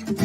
Hi,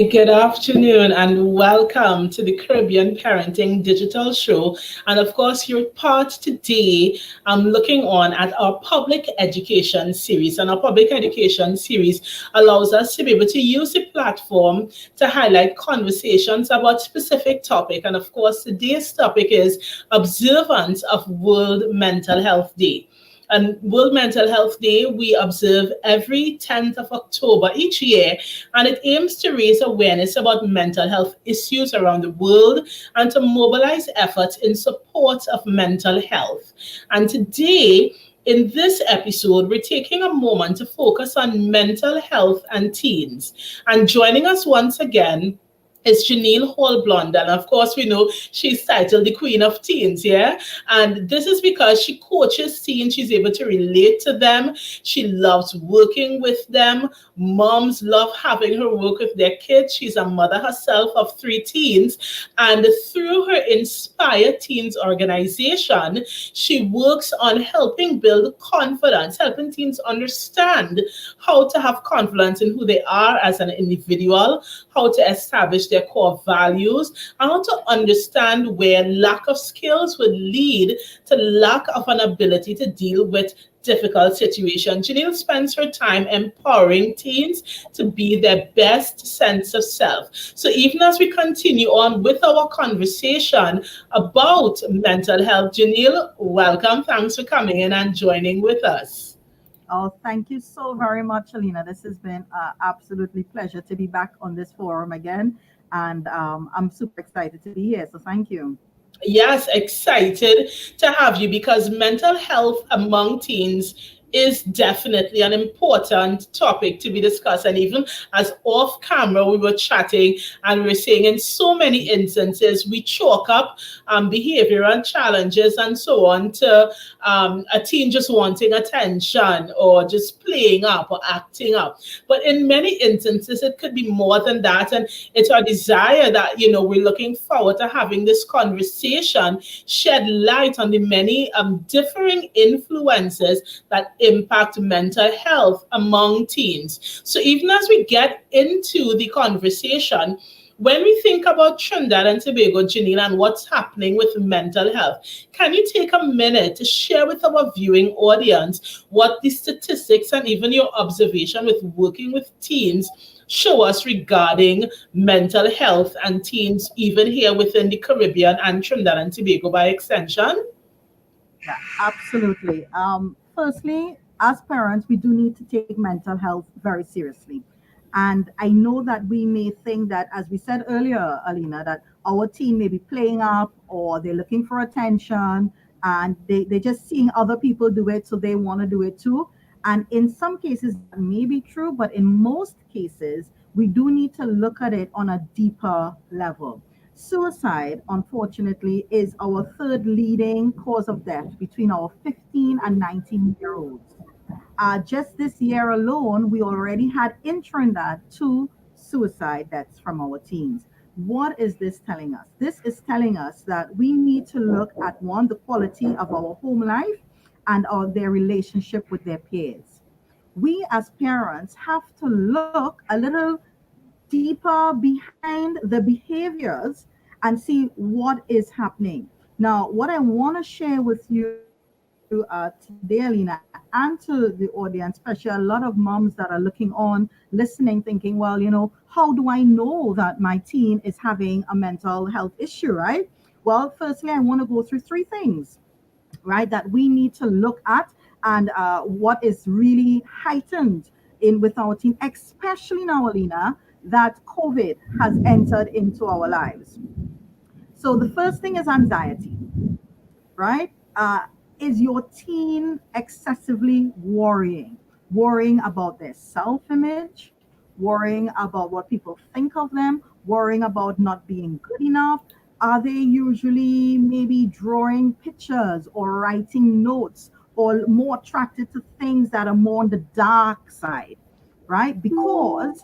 good afternoon, and welcome to the Caribbean Parenting Digital Show. And of course, your part today, I'm looking on at our public education series. And our public education series allows us to be able to use the platform to highlight conversations about specific topic. And of course, today's topic is observance of World Mental Health Day. And World Mental Health Day, we observe every 10th of October each year, and it aims to raise awareness about mental health issues around the world and to mobilize efforts in support of mental health. And today, in this episode, we're taking a moment to focus on mental health and teens. And joining us once again is Genielle Hall-Blondell. And of course, we know she's titled the Queen of Teens, yeah? And this is because she coaches teens. She's able to relate to them. She loves working with them. Moms love having her work with their kids. She's a mother herself of 3 teens. And through her Inspire Teens organization, she works on helping build confidence, helping teens understand how to have confidence in who they are as an individual, how to establish their core values, and how to understand where lack of skills would lead to lack of an ability to deal with difficult situations. Genielle spends her time empowering teens to be their best sense of self. So even as we continue on with our conversation about mental health, Genielle, welcome. Thanks for coming in and joining with us. Oh, thank you so very much, Alina. This has been absolutely pleasure to be back on this forum again. And I'm super excited to be here. So thank you. Yes, excited to have you because mental health among teens is definitely an important topic to be discussed. And even as off camera, we were chatting and we were saying in so many instances, we chalk up behavioral challenges and so on to a teen just wanting attention or just playing up or acting up. But in many instances, it could be more than that. And it's our desire that, we're looking forward to having this conversation, shed light on the many differing influences that impact mental health among teens. So even as we get into the conversation, when we think about Trinidad and Tobago, Genielle, and what's happening with mental health, can you take a minute to share with our viewing audience what the statistics and even your observation with working with teens show us regarding mental health and teens, even here within the Caribbean and Trinidad and Tobago by extension? Yeah, absolutely. Firstly, as parents, we do need to take mental health very seriously. And I know that we may think that, as we said earlier, Alina, that our teen may be playing up or they're looking for attention and they're just seeing other people do it, so they want to do it too. And in some cases, that may be true, but in most cases, we do need to look at it on a deeper level. Suicide, unfortunately, is our third leading cause of death between our 15 and 19-year-olds. Just this year alone, we already had in Trinidad 2 suicide deaths from our teens. What is this telling us? This is telling us that we need to look at one, the quality of our home life and their relationship with their peers. We as parents have to look a little deeper behind the behaviors and see what is happening. Now, what I want to share with you today, Alina, and to the audience, especially a lot of moms that are looking on, listening, thinking, well, how do I know that my teen is having a mental health issue, right? Well, firstly, I want to go through 3 things, right, that we need to look at and what is really heightened in with our teen, especially now, Alina, that COVID has entered into our lives. So the first thing is anxiety, right? Is your teen excessively worrying about their self-image, worrying about what people think of them, worrying about not being good enough? Are they usually maybe drawing pictures or writing notes or more attracted to things that are more on the dark side, right? Because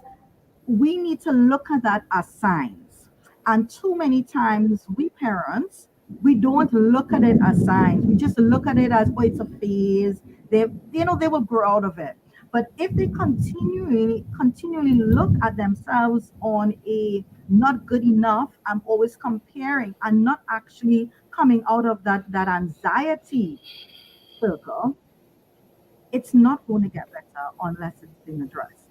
we need to look at that as signs. And too many times we parents, we don't look at it as signs. We just look at it as, oh, it's a phase. They will grow out of it. But if they continually look at themselves on a not good enough, I'm always comparing and not actually coming out of that anxiety circle, it's not going to get better unless it's been addressed.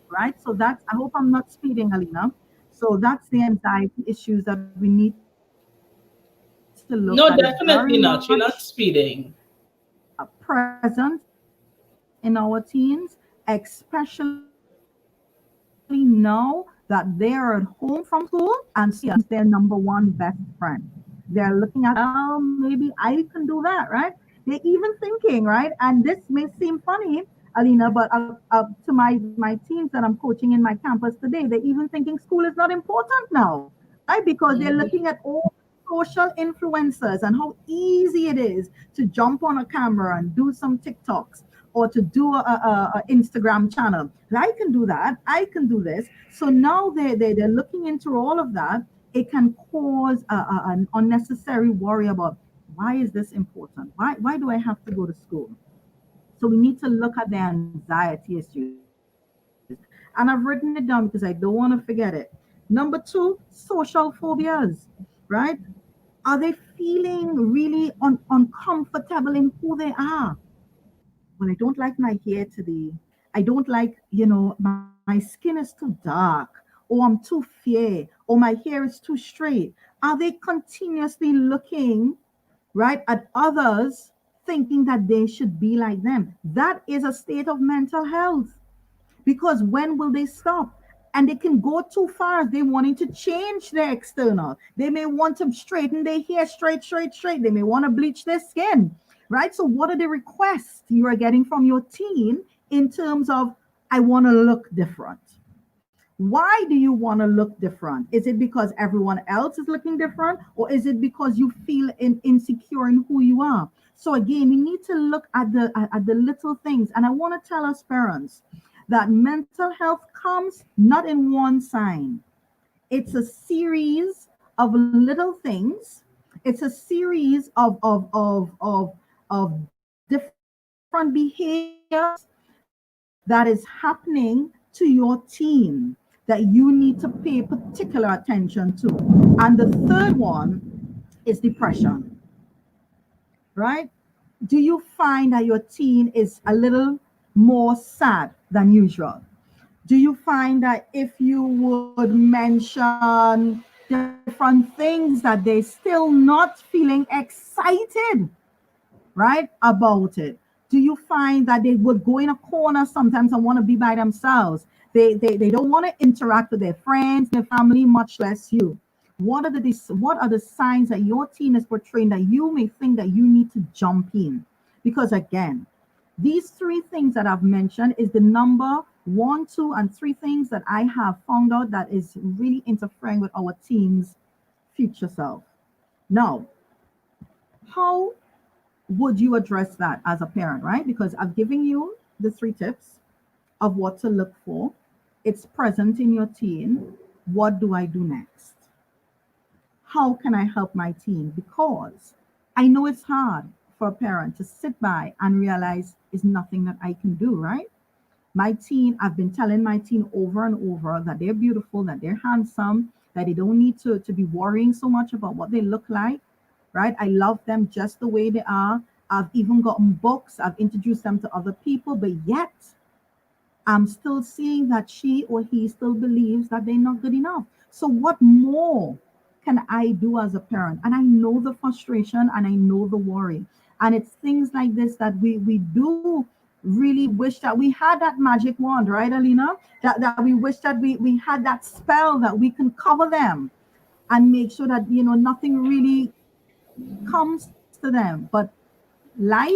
Right? So that's, I hope I'm not speeding, Alina. So that's the anxiety issues that we need to look at it very much No, definitely not. You're not speeding. present in our teens, especially now that they're at home from school and social media becomes their number one best friend. They're looking at, well, maybe I can do that, right? They're even thinking, right? And this may seem funny, Alina, but to my teens that I'm coaching in my campus today, they're even thinking school is not important now, right? Because they're Mhm. looking at all social influencers and how easy it is to jump on a camera and do some TikToks or to do a Instagram channel. I can do that. I can do this. So now they're looking into all of that. It can cause an unnecessary worry about, why is this important? Why do I have to go to school? So we need to look at the anxiety issues. And I've written it down because I don't want to forget it. Number two, social phobias, right? Are they feeling really uncomfortable in who they are? Well, I don't like my hair today. I don't like, my skin is too dark, or I'm too fair, or my hair is too straight. Are they continuously looking, right, at others thinking that they should be like them? That is a state of mental health, because when will they stop? And they can go too far if they wanting to change their external. They may want to straighten their hair straight. They may want to bleach their skin, right? So what are the requests you are getting from your teen in terms of, I want to look different? Why do you want to look different? Is it because everyone else is looking different, or is it because you feel insecure in who you are? So again, we need to look at the little things. And I want to tell us parents that mental health comes not in one sign. It's a series of little things. It's a series of different behaviors that is happening to your teen that you need to pay particular attention to. And the third one is depression, right? Do you find that your teen is a little more sad than usual? Do you find that if you would mention different things that they still not feeling excited, right, about it? Do you find that they would go in a corner sometimes and want to be by themselves? They don't want to interact with their friends, their family, much less you. What are the signs that your teen is portraying that you may think that you need to jump in? Because again, these three things that I've mentioned is the number one, two, and three things that I have found out that is really interfering with our team's future self. Now, how would you address that as a parent, right? Because I've given you the three tips of what to look for. It's present in your teen. What do I do next? How can I help my teen? Because I know it's hard for a parent to sit by and realize it's nothing that I can do, right? My teen, I've been telling my teen over and over that they're beautiful, that they're handsome, that they don't need to be worrying so much about what they look like, right? I love them just the way they are. I've even gotten books, I've introduced them to other people, but yet I'm still seeing that she or he still believes that they're not good enough. So, what more can I do as a parent? And I know the frustration and I know the worry. And it's things like this that we do really wish that we had that magic wand, right, Alina? That we wish that we had that spell that we can cover them and make sure that, nothing really comes to them. But life,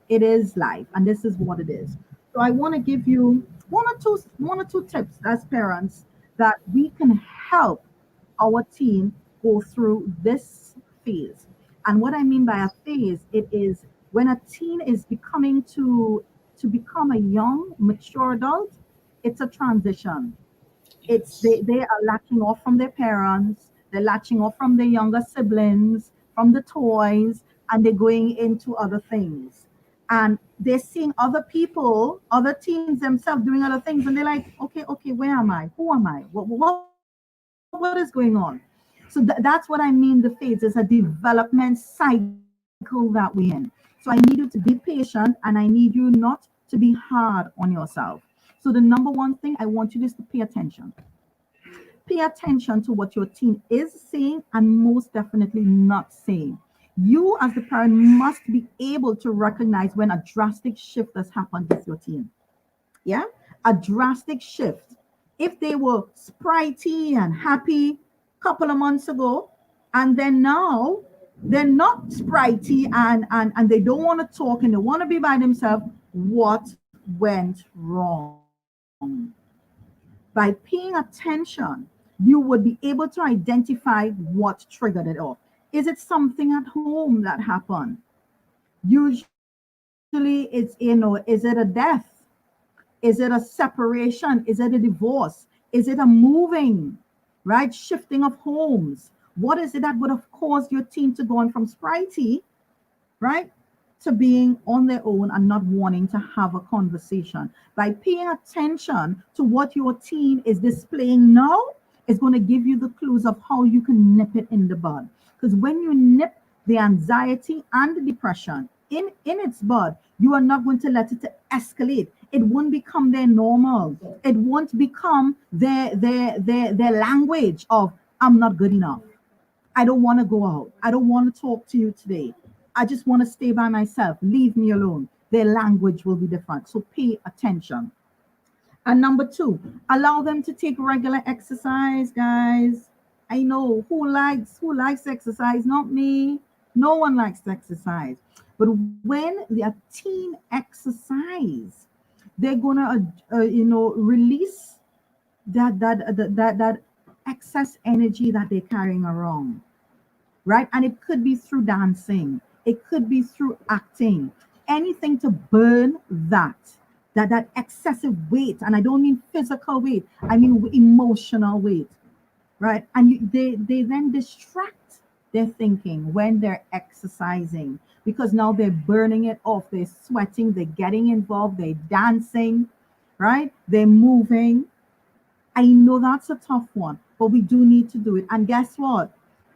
it is life, and this is what it is. So I want to give you one or two tips as parents that we can help our teen go through this phase. And what I mean by a phase, it is when a teen is becoming to become a young mature adult. It's a transition. It's Yes. they are latching off from their parents, they're latching off from their younger siblings, from the toys, and they're going into other things. And they're seeing other people, other teens themselves doing other things, and they're like, okay, where am I? Who am I? What is going on? So that's what I mean. The phase is a development cycle that we're in. So I need you to be patient, and I need you not to be hard on yourself. So the number one thing I want you just to pay attention. Pay attention to what your teen is saying and most definitely not saying. You, as the parent, must be able to recognize when a drastic shift has happened with your teen. Yeah, a drastic shift. If they were sprightly and happy a couple of months ago, and then now they're not sprightly and they don't want to talk and they want to be by themselves, what went wrong? By paying attention, you would be able to identify what triggered it off. Is it something at home that happened? Usually it's, is it a death? Is it a separation? Is it a divorce? Is it a moving, right? Shifting of homes? What is it that would have caused your teen to go on from sprightly, right, to being on their own and not wanting to have a conversation? By paying attention to what your teen is displaying now, is going to give you the clues of how you can nip it in the bud. Because when you nip the anxiety and the depression in its bud, you are not going to let it escalate. It won't become their normal. It won't become their language of, I'm not good enough. I don't want to go out. I don't want to talk to you today. I just want to stay by myself. Leave me alone. Their language will be different. So pay attention. And number two, allow them to take regular exercise, guys. I know who likes exercise, not me. No one likes to exercise. But when the teen exercise, they're gonna release that excess energy that they're carrying around, right? And it could be through dancing, it could be through acting, anything to burn that excessive weight. And I don't mean physical weight, I mean emotional weight, right? And they then distract their thinking when they're exercising, because now they're burning it off, they're sweating, they're getting involved, they're dancing, right? They're moving. I know that's a tough one, but we do need to do it. And guess what?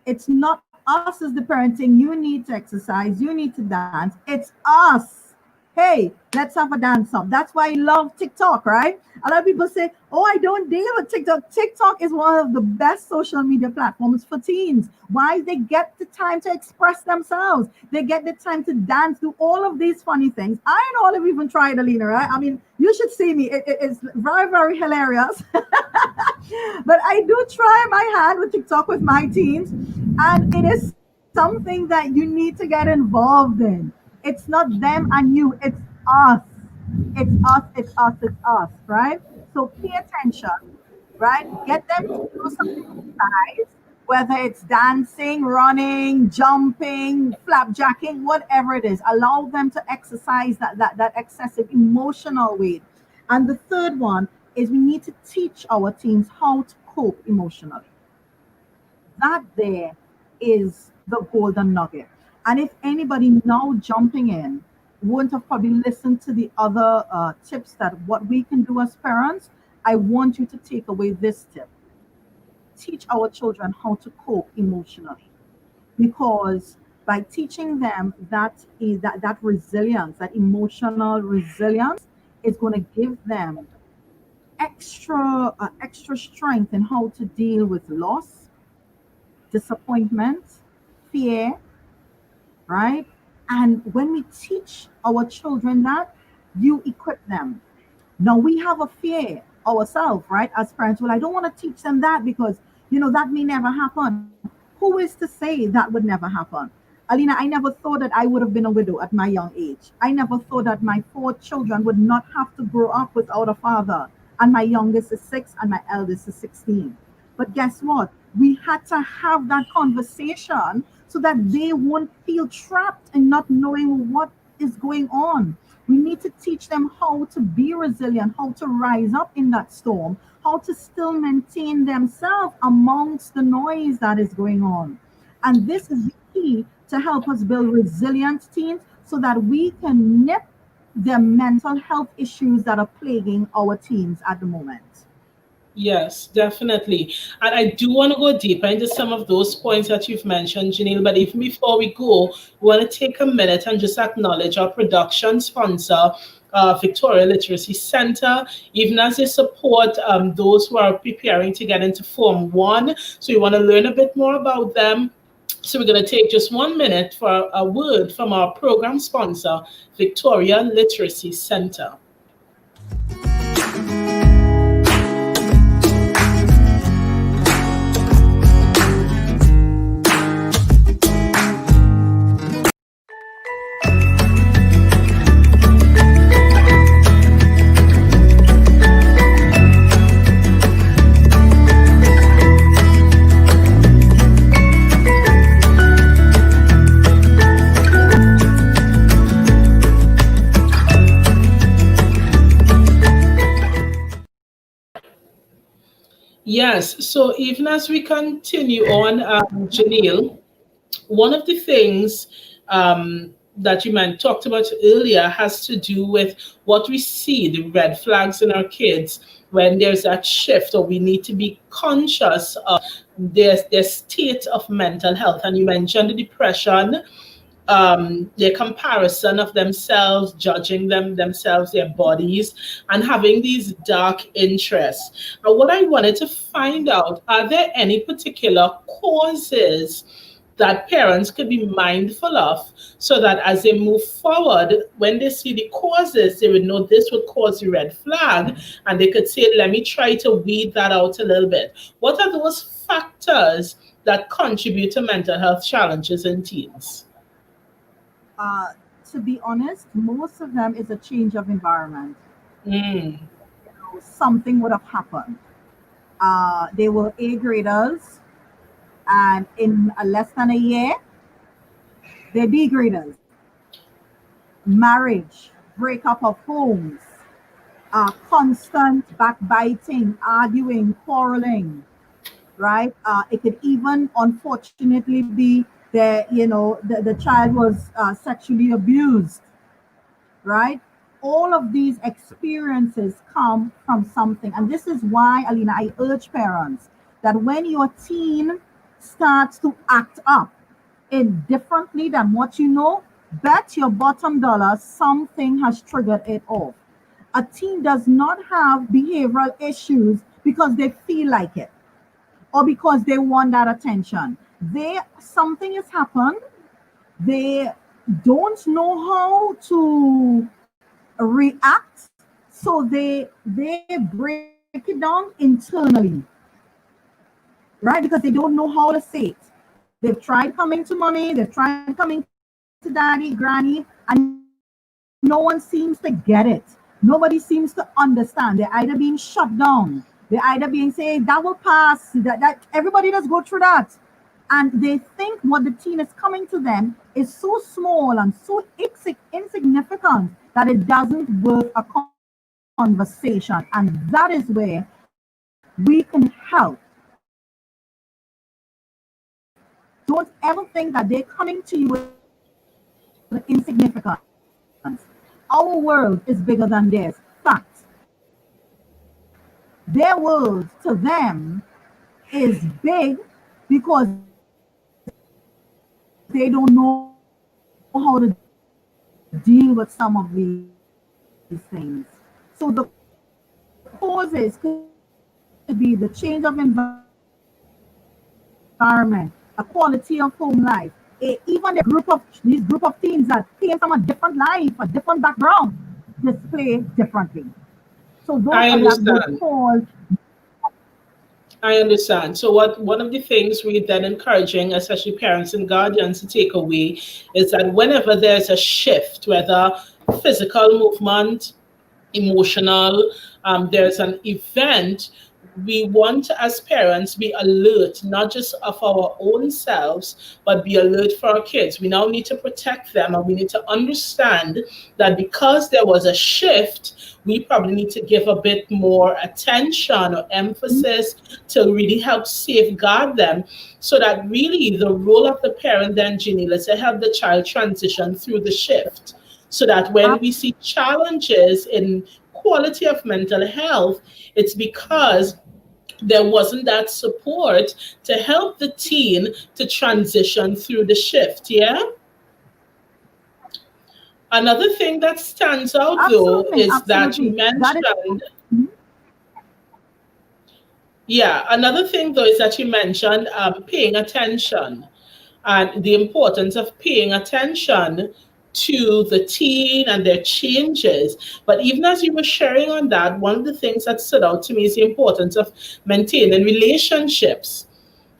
It's not us as the parenting, you need to exercise, you need to dance. It's us. Hey, let's have a dance up. That's why I love TikTok, right? A lot of people say, oh, I don't deal with TikTok. TikTok is one of the best social media platforms for teens. Why? They get the time to express themselves. They get the time to dance, do all of these funny things. I know all of you even tried, Alina, right? I mean, you should see me. It's very, very hilarious. But I do try my hand with TikTok with my teens, and it is something that you need to get involved in. It's not them and you, it's us. It's us, right? So pay attention, right? Get them to do some exercise, whether it's dancing, running, jumping, flapjacking, whatever it is. Allow them to exercise that excessive emotional weight. And the third one is we need to teach our teens how to cope emotionally. That there is the golden nugget. And if anybody now jumping in wouldn't have probably listened to the other tips that what we can do as parents, I want you to take away this tip. Teach our children how to cope emotionally, because by teaching them that resilience, that emotional resilience, is going to give them extra strength in how to deal with loss, disappointment, fear, right? And when we teach our children that, you equip them. Now we have a fear ourselves, right? As parents, well, I don't want to teach them that because that may never happen. Who is to say that would never happen? Alina, I never thought that I would have been a widow at my young age. I never thought that my four children would not have to grow up without a father. And my youngest is 6 and my eldest is 16. But guess what? We had to have that conversation so that they won't feel trapped in not knowing what is going on. We need to teach them how to be resilient, how to rise up in that storm, how to still maintain themselves amongst the noise that is going on. And this is the key to help us build resilient teams so that we can nip the mental health issues that are plaguing our teams at the moment. Yes, definitely. And I do want to go deeper into some of those points that you've mentioned, Janelle. But even before we go, we want to take a minute and just acknowledge our production sponsor, Victoria Literacy Center, even as they support those who are preparing to get into Form 1. So we want to learn a bit more about them. So we're going to take just 1 minute for a word from our program sponsor, Victoria Literacy Center. Yes, so even as we continue on, Janelle, one of the things that you talked about earlier has to do with what we see, the red flags in our kids when there's that shift, or we need to be conscious of their state of mental health. And you mentioned the depression, their comparison of themselves, judging themselves, their bodies, and having these dark interests. And what I wanted to find out, are there any particular causes that parents could be mindful of so that as they move forward, when they see the causes, they would know this would cause the red flag, and they could say, let me try to weed that out a little bit. What are those factors that contribute to mental health challenges in teens? Uh, to be honest, most of them is a change of environment. Mm. Something would have happened. They were A graders, and in less than a year, they're B graders. Marriage, breakup of homes, constant backbiting, arguing, quarreling, right? It could even, unfortunately, be that the child was sexually abused, right? All of these experiences come from something. And this is why, Alina, I urge parents that when your teen starts to act up in differently than what you know, bet your bottom dollar something has triggered it off. A teen does not have behavioral issues because they feel like it or because they want that attention. They something has happened. They don't know how to react, so they break it down internally, right? Because they don't know how to say it. They've tried coming to mommy, they've tried coming to daddy, granny, and no one seems to get it. Nobody seems to understand. They're either being shut down, they're either being saying that will pass, that everybody does go through that. And they think what the teen is coming to them is so small and so insignificant that it doesn't worth a conversation. And that is where we can help. Don't ever think that they're coming to you with insignificance. Our world is bigger than theirs. Facts. Their world to them is big because they don't know how to deal with some of these things. So the causes could be the change of environment, a quality of home life, even even these group of teens that came from a different life, a different background, display differently. So those I are that would understand. cause. I understand. So what one of the things we then encouraging, especially parents and guardians, to take away is that whenever there's a shift, whether physical movement, emotional, there's an event, we want to, as parents, be alert, not just of our own selves, but be alert for our kids. We now need to protect them, and we need to understand that because there was a shift, we probably need to give a bit more attention or emphasis to really help safeguard them, so that really the role of the parent then, Ginny, is to help the child transition through the shift, so that when we see challenges in quality of mental health, it's because there wasn't that support to help the teen to transition through the shift. Yeah. Another thing that stands out though Absolutely, is that you absolutely. That is mentioned, yeah, another thing though is that you mentioned paying attention and the importance of paying attention to the teen and their changes. But even as you were sharing on that, one of the things that stood out to me is the importance of maintaining relationships.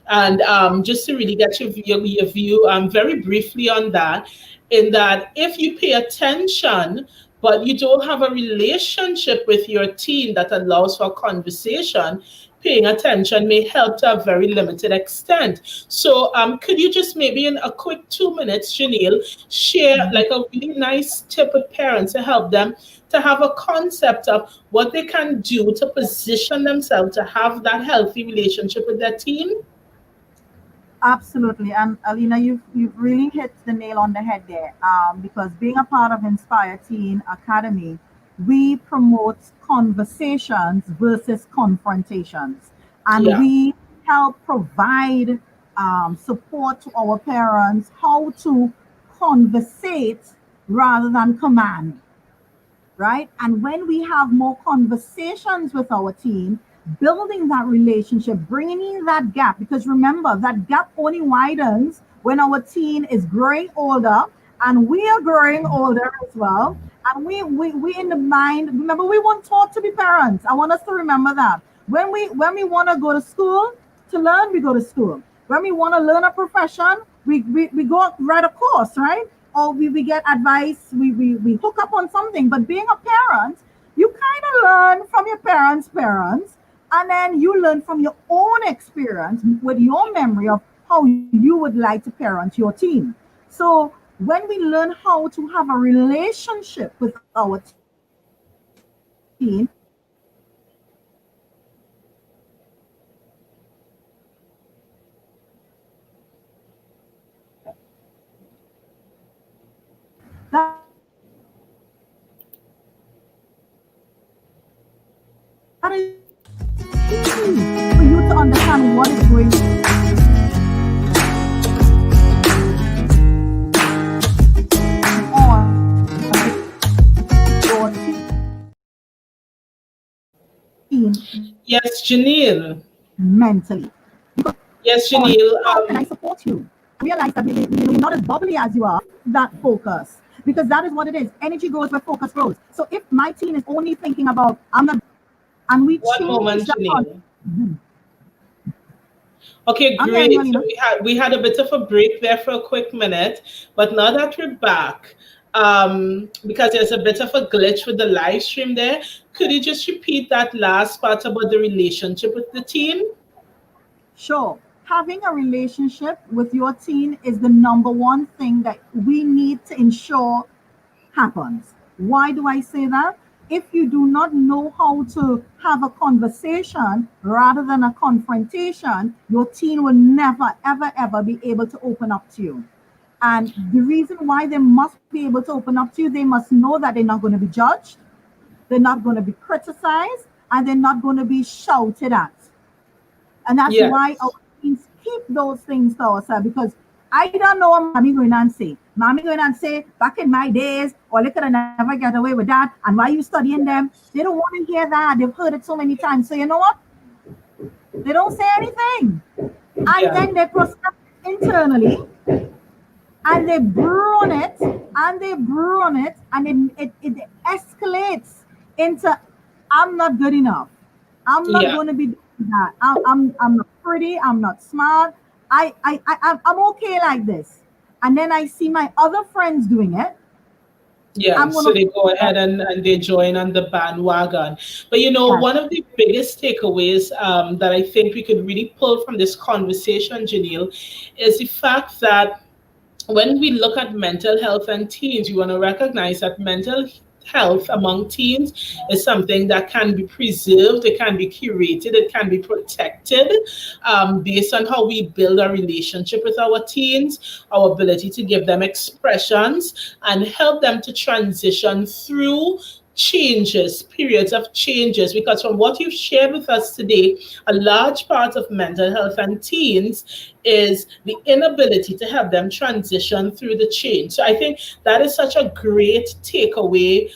And just to really get your view very briefly on that, in that if you pay attention, but you don't have a relationship with your teen that allows for conversation, paying attention may help to a very limited extent. So, could you just maybe in a quick 2 minutes, Janelle, share like a really nice tip with parents to help them to have a concept of what they can do to position themselves to have that healthy relationship with their teen? absolutely. And Alina, you've really hit the nail on the head there. Because being a part of Inspire Teen Academy, we promote conversations versus confrontations, and Yeah. we help provide support to our parents how to conversate rather than command, right? And when we have more conversations with our team, building that relationship, bringing that gap, because remember, that gap only widens when our teen is growing older and we are growing older as well. And we in the mind, remember, we weren't taught to be parents. I want us to remember that. When we want to go to school to learn, we go to school. When we want to learn a profession, we go write a course, right? Or we get advice, we hook up on something. But being a parent, you kind of learn from your parents, and then you learn from your own experience with your memory of how you would like to parent your teen. So when we learn how to have a relationship with our teen, that is when we start to understand how to parent them for you to understand what is going on Yes, Janelle. mentally. Yes, On Janelle. how can I support you? Realize that maybe you're not as bubbly as you are, that focus. Because that is what it is. Energy grows where focus grows. So if my teen is only thinking about, I'm not, and we One change moment, that concept. Janelle. Okay, I'm hearing you, great. So Alina. we had a bit of a break there for a quick minute, but now that we're back, because there's a bit of a glitch with the live stream there, could you just repeat that last part about the relationship with the team? Sure. Having a relationship with your teen is the number one thing that we need to ensure happens. Why do I say that? If you do not know how to have a conversation rather than a confrontation, your teen will never, ever, ever be able to open up to you. And the reason why they must be able to open up to you, they must know that they're not going to be judged, they're not going to be criticized, and they're not going to be shouted at. And that's why our Yes. teens keep those things to ourselves, because I don't know what mommy going to say. Mommy going to say, back in my days, or they could have never get away with that. And why you studying them? They don't want to hear that. They've heard it so many times. So you know what? They don't say anything. And Yeah. then they process it internally, and they brew on it, and they brew on it, and it escalates into, I'm not good enough. I'm not Yeah. going to be doing that. I'm not pretty. I'm not smart. I'm okay like this. And then I see my other friends doing it, Yeah, I'm so gonna they go uh, ahead and they join on the bandwagon. But yes, one of the biggest takeaways that I think we could really pull from this conversation, Janelle, is the fact that when we look at mental health and teens, we want to recognize that mental health among teens is something that can be preserved, it can be curated, it can be protected based on how we build a relationship with our teens, our ability to give them expressions and help them to transition through changes, periods of changes, because from what you've shared with us today, a large part of mental health and teens is the inability to help them transition through the change. So I think that is such a great takeaway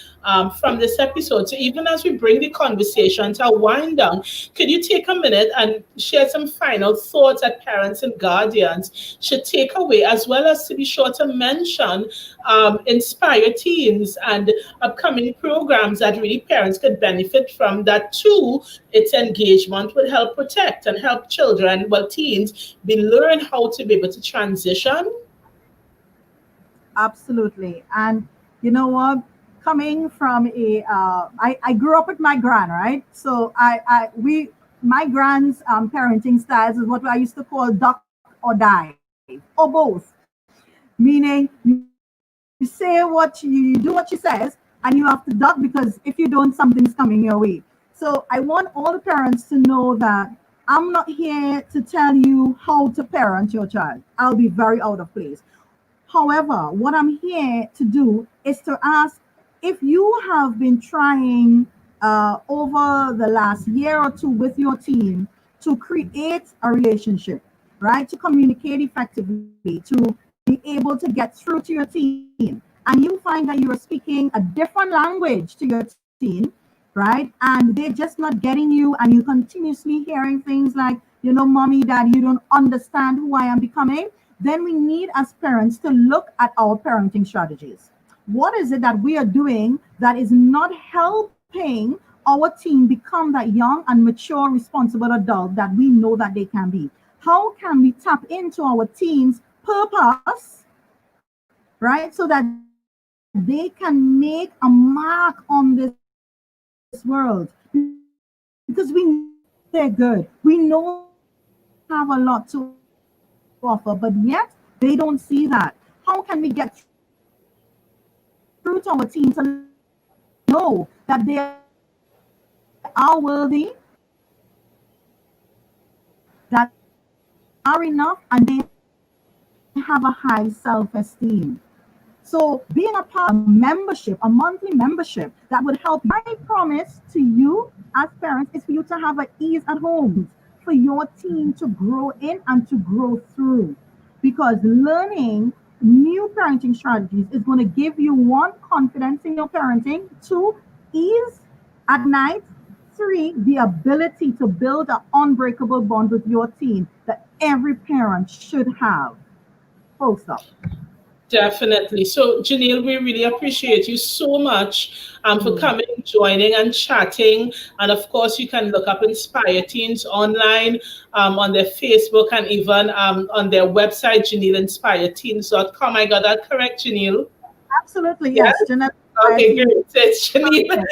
from this episode. So even as we bring the conversation to a wind down, could you take a minute and share some final thoughts that parents and guardians should take away, as well as to be sure to mention Inspire Teens and upcoming programs that really parents could benefit from, that too its engagement would help protect and help children, well, teens, be learn how to be able to transition. absolutely. And you know what? Coming from I grew up with my gran, right? So my gran's parenting styles is what I used to call duck or dive, or both. Meaning you say what you do what she says, and you have to duck because if you don't, something's coming your way. So I want all the parents to know that I'm not here to tell you how to parent your child. I'll be very out of place. However, what I'm here to do is to ask if you have been trying over the last year or two with your team to create a relationship, right? To communicate effectively, to be able to get through to your team, and you find that you are speaking a different language to your team, right? And they're just not getting you, and you continuously hearing things like, mommy, dad, you don't understand who I am becoming. Then we need as parents to look at our parenting strategies. What is it that we are doing that is not helping our teen become that young and mature, responsible adult that we know that they can be? How can we tap into our teens' purpose, right, so that they can make a mark on this world? Because we know they're good. We know they have a lot to offer, but yet they don't see that. How can we get through to our teens to let them know that they are worthy, that they are enough, and they have a high self-esteem? So being a part of membership, a monthly membership that would help you create confidence in your parenting. So my promise to you as parents is for you to have an ease at home, for your teen to grow in and to grow through. Because learning new parenting strategies is going to give you one, confidence in your parenting, two, ease at night, three, the ability to build an unbreakable bond with your teen that every parent should have. Full stop. Definitely. So, Janelle, we really appreciate you so much for Mm. coming, joining, and chatting. And of course, you can look up Inspire Teens online on their Facebook and even on their website, JanelleInspireTeens.com. I got that correct, Janelle? Absolutely, Yeah? yes. Jeanette Okay, Society. great. So it's Janelle.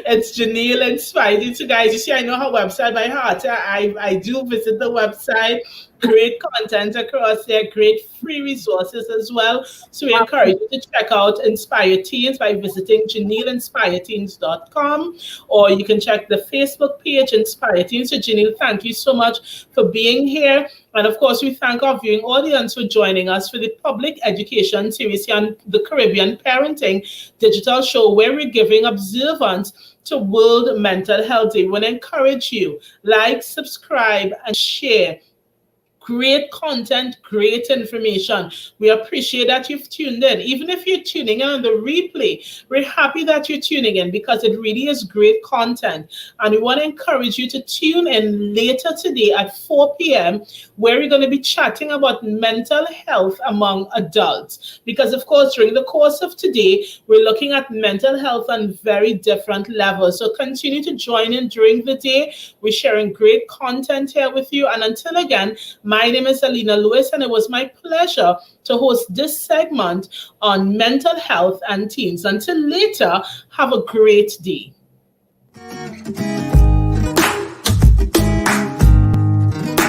It's Janelle and Spidey. So, guys, you see, I know her website by heart. I do visit the website. Great content across there, great free resources as well. So, we encourage Absolutely. you to check out Inspire Teens by visiting JanelleInspireTeens.com, or you can check the Facebook page, Inspire Teens. So, Janelle, thank you so much for being here. And of course, we thank our viewing audience for joining us for the public education series here on the Caribbean Parenting Digital Show, where we're giving observance to World Mental Health Day. We want to encourage you, like, subscribe, and share. Great content, great information. We appreciate that you've tuned in. Even if you're tuning in on the replay, we're happy that you're tuning in because it really is great content. And we want to encourage you to tune in later today at 4 p.m., where we're going to be chatting about mental health among adults. Because, of course, during the course of today, we're looking at mental health on very different levels. So continue to join in during the day. We're sharing great content here with you. And until again, My name is Alina Lewis, and it was my pleasure to host this segment on mental health and teens. Until later, have a great day.